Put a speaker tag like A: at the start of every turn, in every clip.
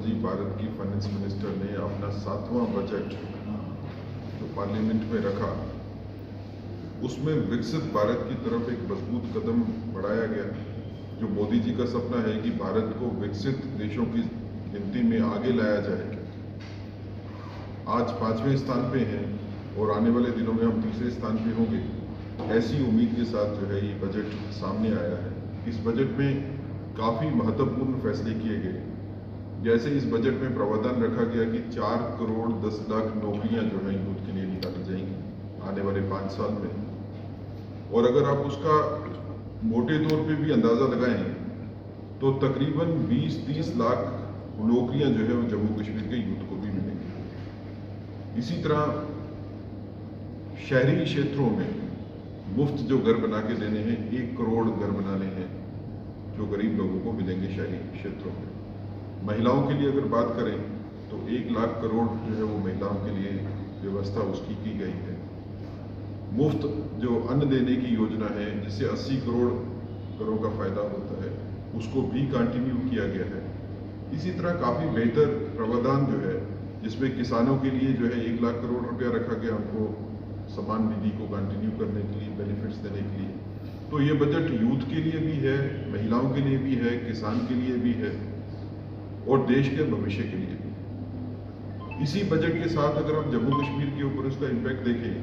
A: जी, भारत की finance minister ने अपना 7वां बजट जो पार्लियामेंट में रखा, उसमें विकसित भारत की तरफ एक मजबूत कदम बढ़ाया गया। जो मोदी जी का सपना है कि भारत को विकसित देशों की गिनती में आगे लाया जाए, आज 5वें स्थान पे हैं और आने वाले दिनों में हम तीसरे स्थान पे होंगे। ऐसी उम्मीद के साथ जो है ये बजट सामने आया है। इस बजट में काफ़ी महत्वपूर्ण फैसले किए गए। जैसे इस बजट में प्रावधान रखा गया कि 4 करोड़ 10 लाख नौकरियां जो है यूथ के लिए निकाली जाएंगी आने वाले 5 साल में। और अगर आप उसका मोटे तौर पे भी अंदाज़ा लगाएं तो तकरीबन 20-30 लाख नौकरियां जो है वो जम्मू कश्मीर के यूथ को भी मिलेंगी। इसी तरह शहरी क्षेत्रों में मुफ्त जो घर बना के देने हैं, 1 करोड़ घर बनाने हैं जो गरीब लोगों को मिलेंगे शहरी क्षेत्रों में। महिलाओं के लिए अगर बात करें तो 1 लाख करोड़ जो है वो महिलाओं के लिए व्यवस्था उसकी की गई है। मुफ्त जो अन्न देने की योजना है जिससे 80 करोड़ घरों का फायदा होता है, उसको भी कंटिन्यू किया गया है। इसी तरह काफ़ी बेहतर प्रावधान जो है जिसमें किसानों के लिए जो है 1 लाख करोड़ रुपया रखा गया उनको सम्मान निधि को कंटिन्यू करने के लिए, बेनिफिट्स देने के लिए। तो ये बजट यूथ के लिए भी है, महिलाओं के लिए भी है, किसान के लिए भी है और देश के भविष्य के लिए भी। इसी बजट के साथ अगर हम जम्मू कश्मीर के ऊपर उसका इम्पैक्ट देखें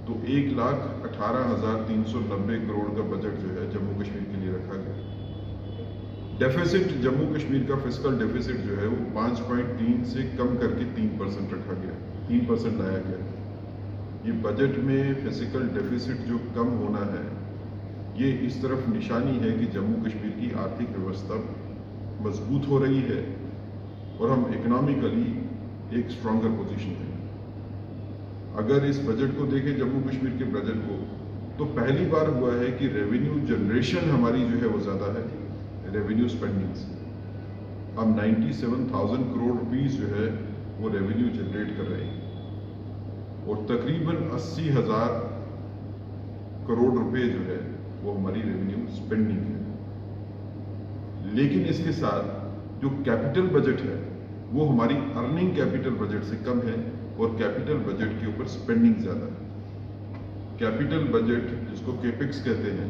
A: तो 1,18,390 करोड़ का बजट जो है जम्मू कश्मीर के लिए रखा गया। डेफिसिट जम्मू कश्मीर का फिस्कल डेफिसिट जो है वो 5.3 से कम करके 3% रखा गया, 3% लाया गया। ये बजट में फिजिकल डेफिसिट जो कम होना है, ये इस तरफ निशानी है कि जम्मू कश्मीर की आर्थिक व्यवस्था मजबूत हो रही है और हम इकोनॉमिकली एक स्ट्रॉन्गर पोजीशन है। अगर इस बजट को देखें, जम्मू कश्मीर के बजट को, तो पहली बार हुआ है कि रेवेन्यू जनरेशन हमारी जो है वो ज़्यादा है रेवेन्यू स्पेंडिंग से। हम 97,000 करोड़ रुपीस जो है वो रेवेन्यू जनरेट कर रहे हैं और तकरीबन 80,000 करोड़ रुपए जो है वो हमारी रेवेन्यू स्पेंडिंग है। लेकिन इसके साथ जो कैपिटल बजट है वो हमारी अर्निंग कैपिटल बजट से कम है और कैपिटल बजट के ऊपर स्पेंडिंग ज़्यादा है। कैपिटल बजट जिसको केपिक्स कहते हैं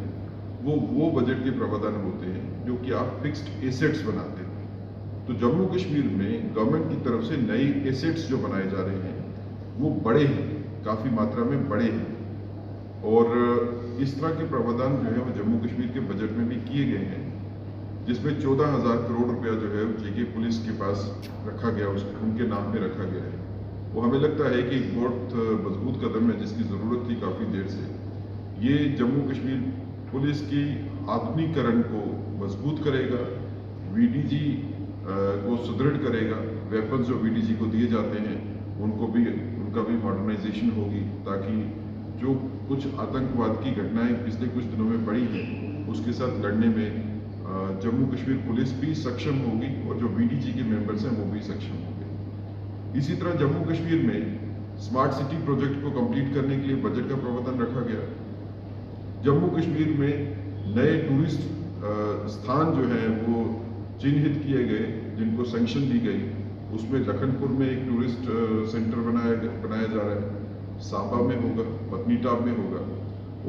A: वो बजट के प्रावधान होते हैं जो कि आप फिक्स्ड एसेट्स बनाते हैं। तो जम्मू कश्मीर में गवर्नमेंट की तरफ से नए एसेट्स जो बनाए जा रहे हैं वो बड़े हैं, काफ़ी मात्रा में बड़े हैं और इस तरह के प्रावधान जो है वो जम्मू कश्मीर के बजट में भी किए गए हैं, जिसमें 14,000 करोड़ रुपया जो है जेके पुलिस के पास रखा गया, उनके नाम पे रखा गया है। वो हमें लगता है कि एक बहुत मजबूत कदम है जिसकी ज़रूरत थी काफ़ी देर से। ये जम्मू कश्मीर पुलिस की आधुनिकीकरण को मजबूत करेगा, वीडीजी को सुदृढ़ करेगा। वेपन्स जो वीडीजी को दिए जाते हैं उनका भी मॉडर्नाइजेशन होगी ताकि जो कुछ आतंकवाद की घटनाएं पिछले कुछ दिनों में बढ़ी हैं उसके साथ लड़ने में जम्मू कश्मीर पुलिस भी सक्षम होगी और जो वीडीजी के मेंबर्स हैं वो भी सक्षम होंगे। इसी तरह जम्मू कश्मीर में स्मार्ट सिटी प्रोजेक्ट को कंप्लीट करने के लिए बजट का प्रावधान रखा गया। जम्मू कश्मीर में नए टूरिस्ट स्थान जो हैं वो चिन्हित किए गए जिनको सैंक्शन दी गई। उसमें लखनपुर में एक टूरिस्ट सेंटर बनाया जा रहा है, सांबा में होगा, पत्नीटाप में होगा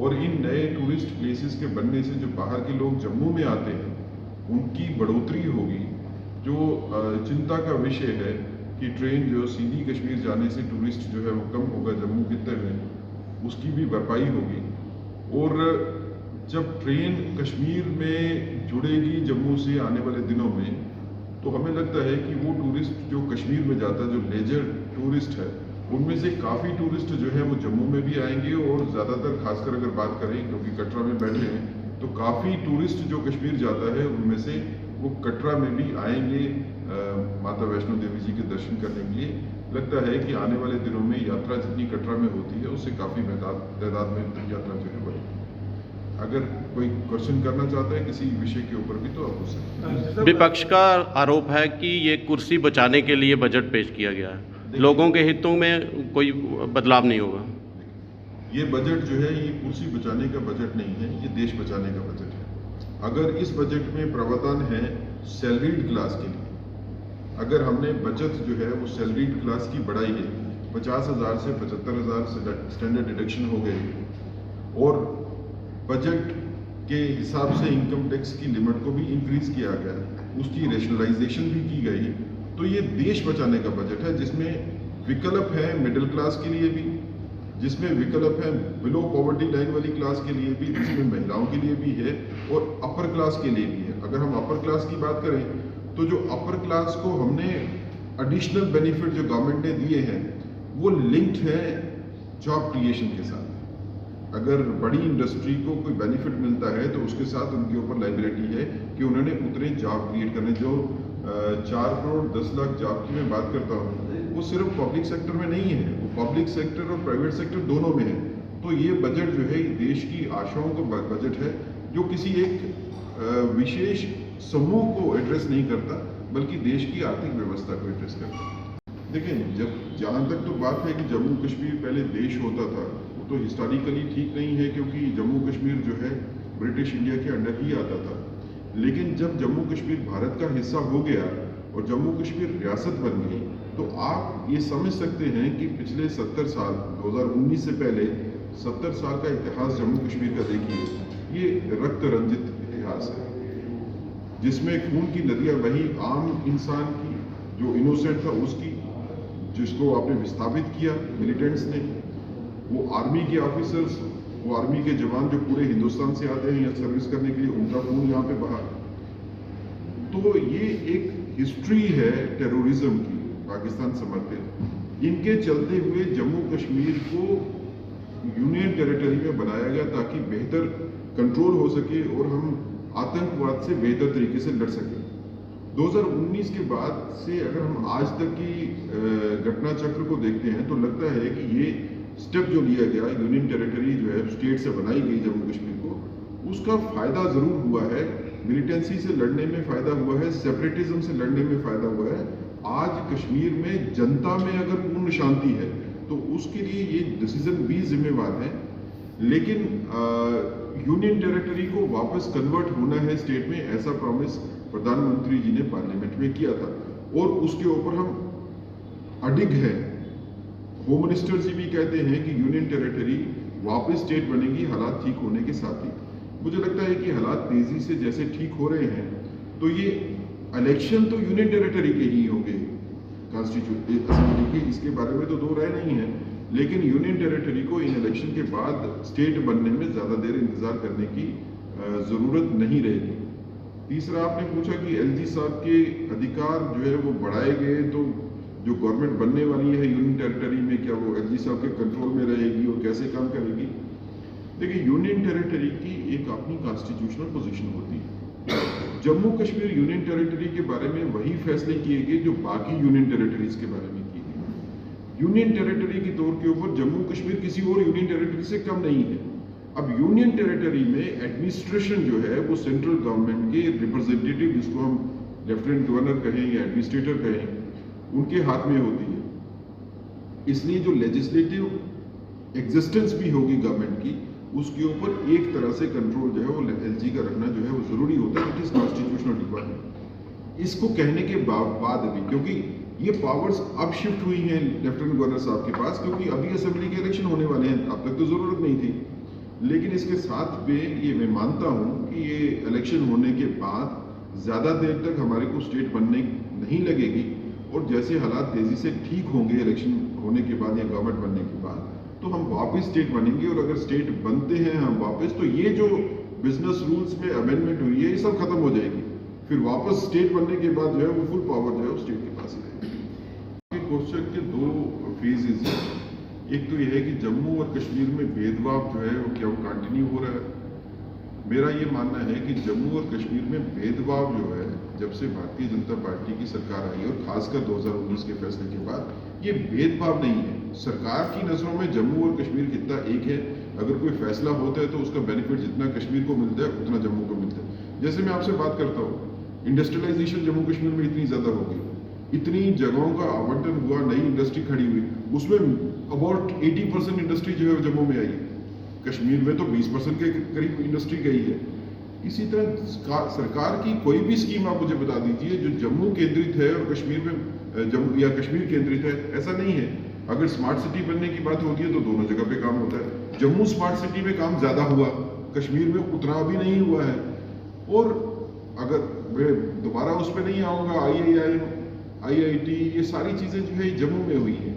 A: और इन नए टूरिस्ट प्लेसेस के बनने से जो बाहर के लोग जम्मू में आते हैं उनकी बढ़ोतरी होगी। जो चिंता का विषय है कि ट्रेन जो सीधी कश्मीर जाने से टूरिस्ट जो है वो कम होगा जम्मू खित्ते में, उसकी भी भरपाई होगी। और जब ट्रेन कश्मीर में जुड़ेगी जम्मू से आने वाले दिनों में, तो हमें लगता है कि वो टूरिस्ट जो कश्मीर में जाता है, जो लेजर टूरिस्ट है, उनमें से काफ़ी टूरिस्ट जो है वो जम्मू में भी आएंगे और ज़्यादातर खासकर अगर बात करें, क्योंकि कटरा में बैठे हैं, तो काफ़ी टूरिस्ट जो कश्मीर जाता है उनमें से वो कटरा में भी आएंगे माता वैष्णो देवी जी के दर्शन करने के लिए। लगता है कि आने वाले दिनों में यात्रा जितनी कटरा में होती है उससे काफ़ी तादाद में यात्रा जो है बढ़ेगी। अगर कोई क्वेश्चन करना चाहता है किसी विषय के ऊपर भी तो आप पूछ सकते हैं।
B: विपक्ष का आरोप है कि ये कुर्सी बचाने के लिए बजट पेश किया गया है, लोगों के हितों में कोई बदलाव नहीं होगा।
A: ये बजट जो है ये कुर्सी बचाने का बजट नहीं है, ये देश बचाने का बजट है। अगर इस बजट में प्रावधान है सैलरीड क्लास के लिए, अगर हमने बचत जो है वो सैलरीड क्लास की बढ़ाई है, 50,000 से 75,000 स्टैंडर्ड डिडक्शन हो गई, और बजट के हिसाब से इनकम टैक्स की लिमिट को भी इंक्रीज किया गया, उसकी रेशनलाइजेशन भी की गई, तो ये देश बचाने का बजट है जिसमें विकल्प है मिडिल क्लास के लिए भी, जिसमें विकल्प है बिलो पॉवर्टी लाइन वाली क्लास के लिए भी, जिसमें महिलाओं के लिए भी है और अपर क्लास के लिए भी है। अगर हम अपर क्लास की बात करें तो जो अपर क्लास को हमने एडिशनल बेनिफिट जो गवर्नमेंट ने दिए हैं वो लिंक्ड है जॉब क्रिएशन के साथ। अगर बड़ी इंडस्ट्री को कोई बेनिफिट मिलता है तो उसके साथ उनके ऊपर लाइबिलिटी है कि उन्होंने उतने जॉब क्रिएट करने। जो 4 करोड़ 10 लाख जॉब की मैं बात करता हूँ वो सिर्फ पब्लिक सेक्टर में नहीं है, वो पब्लिक सेक्टर और प्राइवेट सेक्टर दोनों में है। तो ये बजट जो है देश की आशाओं का बजट है जो किसी एक विशेष समूह को एड्रेस नहीं करता बल्कि देश की आर्थिक व्यवस्था को एड्रेस करता है। देखिए, जब जहाँ तक तो बात है कि जम्मू कश्मीर पहले देश होता था, वो तो हिस्टोरिकली ठीक नहीं है क्योंकि जम्मू कश्मीर जो है ब्रिटिश इंडिया के अंडर ही आता था। लेकिन जब जम्मू कश्मीर भारत का हिस्सा हो गया और जम्मू कश्मीर रियासत बन गई तो आप ये समझ सकते हैं कि पिछले 70 साल 2019 से पहले 70 साल का इतिहास जम्मू कश्मीर का देखिए, ये रक्त रंजित इतिहास है जिसमें खून की नदियां बही आम इंसान की, जो इनोसेंट था उसकी, जिसको आपने विस्थापित किया मिलिटेंट्स ने, वो आर्मी के ऑफिसर्स, वो आर्मी के जवान जो पूरे हिंदुस्तान से आते हैं यहाँ सर्विस करने के लिए, उनका खून यहाँ पे बहा। तो ये एक हिस्ट्री है टेररिज्म की, पाकिस्तान समर्थित। इनके चलते हुए जम्मू कश्मीर को यूनियन टेरिटरी में बनाया गया ताकि बेहतर कंट्रोल हो सके और हम आतंकवाद से बेहतर तरीके से लड़ सकें। 2019 के बाद से अगर हम आज तक की घटना चक्र को देखते हैं तो लगता है कि ये स्टेप जो लिया गया, यूनियन टेरिटरी जो है स्टेट से बनाई गई जम्मू कश्मीर को, उसका फायदा जरूर हुआ है। मिलिटेंसी से लड़ने में फायदा हुआ है, सेपरेटिज्म से लड़ने में फायदा हुआ है। आज कश्मीर में जनता में अगर पूर्ण शांति है तो उसके लिए ये डिसीजन भी जिम्मेवार है। लेकिन यूनियन टेरिटरी को वापस कन्वर्ट होना है स्टेट में, ऐसा प्रॉमिस प्रधानमंत्री जी ने पार्लियामेंट में किया था और उसके ऊपर हम अडिग हैं। होम मिनिस्टर जी भी कहते हैं कि यूनियन टेरिटरी वापस स्टेट बनेगी हालात ठीक होने के साथ ही। मुझे लगता है कि हालात तेजी से जैसे ठीक हो रहे हैं तो ये इलेक्शन तो यूनियन टेरिटरी के ही होंगे कॉन्स्टिट्यूट असेंबली के, इसके बारे में तो दो राय नहीं है। लेकिन यूनियन टेरिटरी को इन इलेक्शन के बाद स्टेट बनने में ज़्यादा देर इंतजार करने की ज़रूरत नहीं रहेगी। तीसरा आपने पूछा कि एलजी साहब के अधिकार जो है वो बढ़ाए गए तो जो गवर्नमेंट बनने वाली है यूनियन टेरिटरी में क्या वो एलजी साहब के कंट्रोल में रहेगी और कैसे काम करेगी? देखिए, यूनियन टेरिटरी की एक अपनी कॉन्स्टिट्यूशनल पोजीशन होती है। जम्मू कश्मीर यूनियन टेरिटरी के बारे में वही फैसले किए गए जो बाकी यूनियन टेरिटरीज के बारे में किए गए। यूनियन टेरिटरी के तौर के ऊपर जम्मू कश्मीर किसी और यूनियन टेरिटरी से कम नहीं है। अब यूनियन टेरिटरी में एडमिनिस्ट्रेशन जो है वो सेंट्रल गवर्नमेंट के रिप्रेजेंटेटिव, जिसको हम लेफ्टिनेंट गवर्नर कहें या एडमिनिस्ट्रेटर कहें, उनके हाथ में होती है। इसलिए जो लेजिस्लेटिव एग्जिस्टेंस भी होगी गवर्नमेंट की, उसके ऊपर एक तरह से कंट्रोल जो है वो एलजी का रखना जो है वो जरूरी होता है, इट इज कॉन्स्टिट्यूशनल रिक्वायरमेंट। इसको कहने के बाद भी, क्योंकि ये पावर्स अब शिफ्ट हुई हैं लेफ्टिनेंट गवर्नर साहब के पास, क्योंकि अभी असेंबली के इलेक्शन होने वाले हैं, अब तक तो जरूरत नहीं थी। लेकिन इसके साथ में ये मैं मानता हूं कि ये इलेक्शन होने के बाद ज्यादा देर तक हमारे को स्टेट बनने नहीं लगेगी और जैसे हालात तेजी से ठीक होंगे इलेक्शन होने के बाद या गवर्नमेंट बनने के बाद, तो हम वापस स्टेट बनेंगे। और अगर स्टेट बनते हैं हम वापस, तो ये जो बिजनेस रूल्स में अमेंडमेंट हुई है ये सब खत्म हो जाएगी। फिर वापस स्टेट बनने के बाद जो है वो फुल पावर जो है वो स्टेट के पास ही रहेगी। क्वेश्चन के दो फेजेस हैं। एक तो यह है कि जम्मू और कश्मीर में भेदभाव जो है वो क्या वो कंटिन्यू हो रहा है? मेरा ये मानना है कि जम्मू और कश्मीर में भेदभाव जो है, जब से भारतीय जनता पार्टी की सरकार आई और खासकर 2019 के फैसले के बाद, ये भेदभाव नहीं है। सरकार की नजरों में जम्मू और कश्मीर कितना एक है। अगर कोई फैसला होता है तो उसका बेनिफिट जितना कश्मीर को मिलता है उतना जम्मू को मिलता है। जैसे मैं आपसे बात करता हूँ, इंडस्ट्रियलाइजेशन जम्मू कश्मीर में इतनी ज्यादा हो गई, इतनी जगहों का आवंटन हुआ, नई इंडस्ट्री खड़ी हुई, उसमें अबाउट 80% इंडस्ट्री जो है जम्मू में आई है। कश्मीर में तो 20% के करीब इंडस्ट्री गई है। इसी तरह सरकार की कोई भी स्कीम आप मुझे बता दीजिए जो जम्मू केंद्रित है और कश्मीर में जम्मू या कश्मीर केंद्रित है, ऐसा नहीं है। अगर स्मार्ट सिटी बनने की बात होती है तो दोनों जगह पे काम होता है। जम्मू स्मार्ट सिटी में काम ज़्यादा हुआ, कश्मीर में उतना अभी नहीं हुआ है। और अगर मैं दोबारा उस पर नहीं आऊँगा, IIT ये सारी चीज़ें जो है जम्मू में हुई है,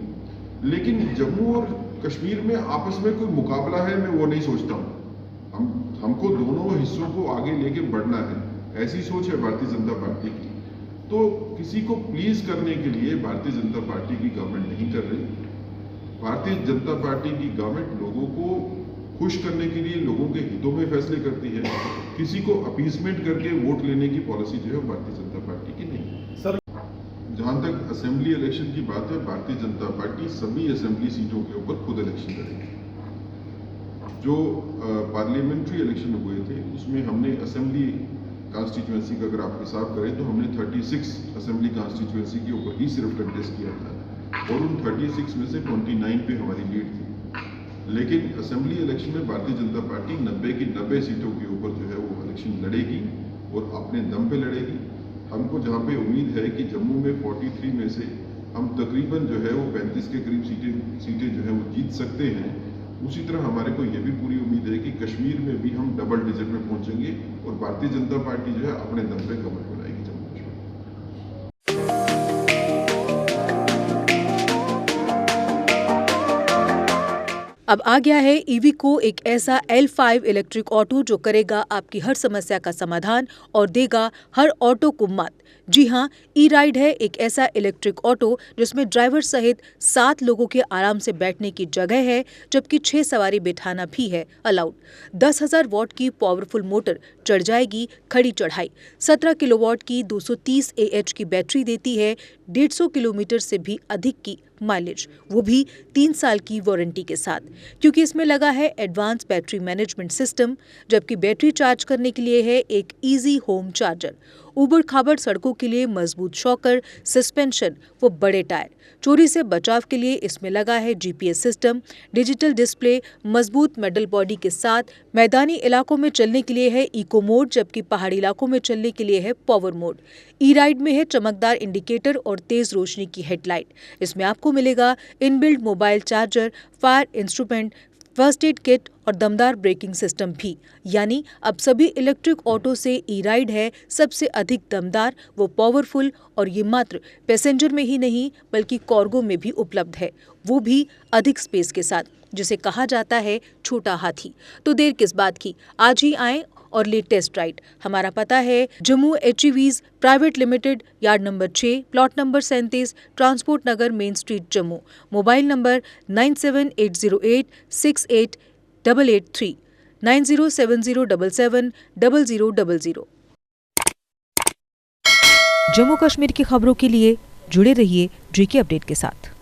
A: लेकिन जम्मू और कश्मीर में आपस में कोई मुकाबला है, मैं वो नहीं सोचता हूँ। हमको दोनों हिस्सों को आगे लेके बढ़ना है, ऐसी सोच है भारतीय जनता पार्टी की। तो किसी को प्लीज करने के लिए भारतीय जनता पार्टी की गवर्नमेंट नहीं कर रही। भारतीय जनता पार्टी की गवर्नमेंट लोगों को खुश करने के लिए लोगों के हितों में फैसले करती है। किसी को अपीसमेंट करके वोट लेने की पॉलिसी जो है भारतीय जनता पार्टी की नहीं।
C: सर,
A: जहां तक असेंबली इलेक्शन की बात है, भारतीय जनता पार्टी सभी असेंबली सीटों के ऊपर खुद इलेक्शन लड़ेगी। जो पार्लियामेंट्री इलेक्शन हुए थे उसमें हमने असेंबली कॉन्स्टिट्यूएंसी का अगर आप हिसाब करें तो हमने 36 असेंबली कॉन्स्टिट्यूएंसी के ऊपर ही सिर्फ कंटेस्ट किया था और उन 36 में से 29 पे हमारी लीड थी। लेकिन असेंबली इलेक्शन में भारतीय जनता पार्टी 90 की 90 सीटों के ऊपर जो है वो इलेक्शन लड़ेगी और अपने दम पे लड़ेगी। हमको जहाँ पे उम्मीद है कि जम्मू में 43 में से हम तकरीबन जो है वो 35 के करीब सीटें जो है वो जीत सकते हैं, उसी तरह हमारे को यह भी पूरी उम्मीद है कि कश्मीर में भी हम डबल डिजिट में पहुंचेंगे और भारतीय जनता पार्टी जो है अपने दम पे गवर्नमेंट बनाएगी जम्मू कश्मीर।
D: अब आ गया है ईवीको, एक ऐसा L5 इलेक्ट्रिक ऑटो जो करेगा आपकी हर समस्या का समाधान और देगा हर ऑटो को मात। जी हाँ, ई-राइड है एक ऐसा इलेक्ट्रिक ऑटो जिसमें ड्राइवर सहित 7 लोगों के आराम से बैठने की जगह है, जबकि 6 सवारी बिठाना भी है अलाउड। 10,000 वॉट की पावरफुल मोटर चढ़ जाएगी खड़ी चढ़ाई। 17 किलोवाट की 230 AH की बैटरी देती है 150 किलोमीटर से भी अधिक की माइलेज, वो भी 3 साल की वारंटी के साथ, क्योंकि इसमें लगा है एडवांस बैटरी मैनेजमेंट सिस्टम। जबकि बैटरी चार्ज करने के लिए है एक इजी होम चार्जर। उबड़ खाबड़ सड़कों के लिए मजबूत शॉकर, सस्पेंशन व बड़े टायर। चोरी से बचाव के लिए इसमें लगा है GPS सिस्टम, डिजिटल डिस्प्ले, मजबूत मेटल बॉडी के साथ। मैदानी इलाकों में चलने के लिए है इको मोड, जबकि पहाड़ी इलाकों में चलने के लिए है पावर मोड। ई-राइड में है चमकदार इंडिकेटर और तेज रोशनी की हेडलाइट। इसमें आपको मिलेगा inbuilt mobile charger, fire instrument, first aid kit और दमदार ब्रेकिंग सिस्टम भी। यानी अब सभी इलेक्ट्रिक ऑटो से ई-राइड है सबसे अधिक दमदार व पावरफुल, और ये मात्र पैसेंजर में ही नहीं बल्कि कार्गो में भी उपलब्ध है, वो भी अधिक स्पेस के साथ, जिसे कहा जाता है छोटा हाथी। तो देर किस बात की, आज ही आएं और ले टेस्ट राइड। हमारा पता है Jammu HEVs private limited, yard number 6, plot number 37, transport Nagar, main street, Jammu. Mobile number 9780868883, 9070770000। Jammu Kashmir की खबरों के लिए जुड़े रहिए JK अपडेट के साथ।